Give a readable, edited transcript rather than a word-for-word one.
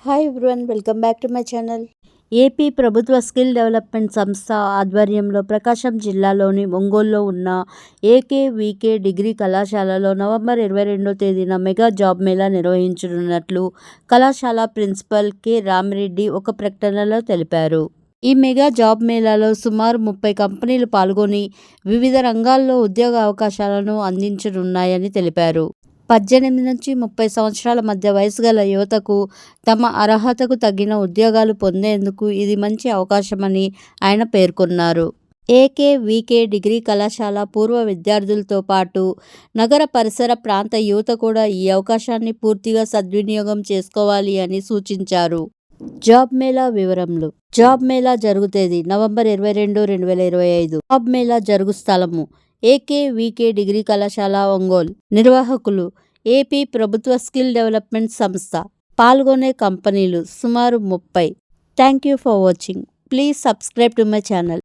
Hi everyone, welcome back to my channel. AP ప్రభుత్వ skill development సంస్థ ఆధ్వర్యంలో ప్రకాశం జిల్లాలోని ఒంగోలులో ఉన్న ఏకేవీకే డిగ్రీ కళాశాలలో నవంబర్ 22వ తేదీన మెగా జాబ్ మేళా నిర్వహించనున్నట్లు కళాశాల ప్రిన్సిపల్ కె రామిరెడ్డి ఒక ప్రకటనలో తెలిపారు. ఈ మెగా జాబ్ మేళాలో సుమారు 30 కంపెనీలు పాల్గొని వివిధ రంగాల్లో ఉద్యోగ అవకాశాలను అందించనున్నాయని తెలిపారు. 18 నుంచి 30 సంవత్సరాల మధ్య వయసు గల యువతకు తమ అర్హతకు తగిన ఉద్యోగాలు పొందేందుకు ఇది మంచి అవకాశమని ఆయన పేర్కొన్నారు. ఏకేవీకే డిగ్రీ కళాశాల పూర్వ విద్యార్థులతో పాటు నగర పరిసర ప్రాంత యువత కూడా ఈ అవకాశాన్ని పూర్తిగా సద్వినియోగం చేసుకోవాలి అని సూచించారు. జాబ్ మేళా వివరములు. జాబ్ మేళా జరుగు తేదీ నవంబర్ 22, 2025. జాబ్ మేళా జరుగు స్థలము ఏకేవీకే డిగ్రీ కళాశాల ఒంగోలు. నిర్వాహకులు ఏపీ ప్రభుత్వ స్కిల్ డెవలప్మెంట్ సంస్థ. పాల్గొనే కంపెనీలు సుమారు 30. Thank you for watching. Please subscribe to my channel.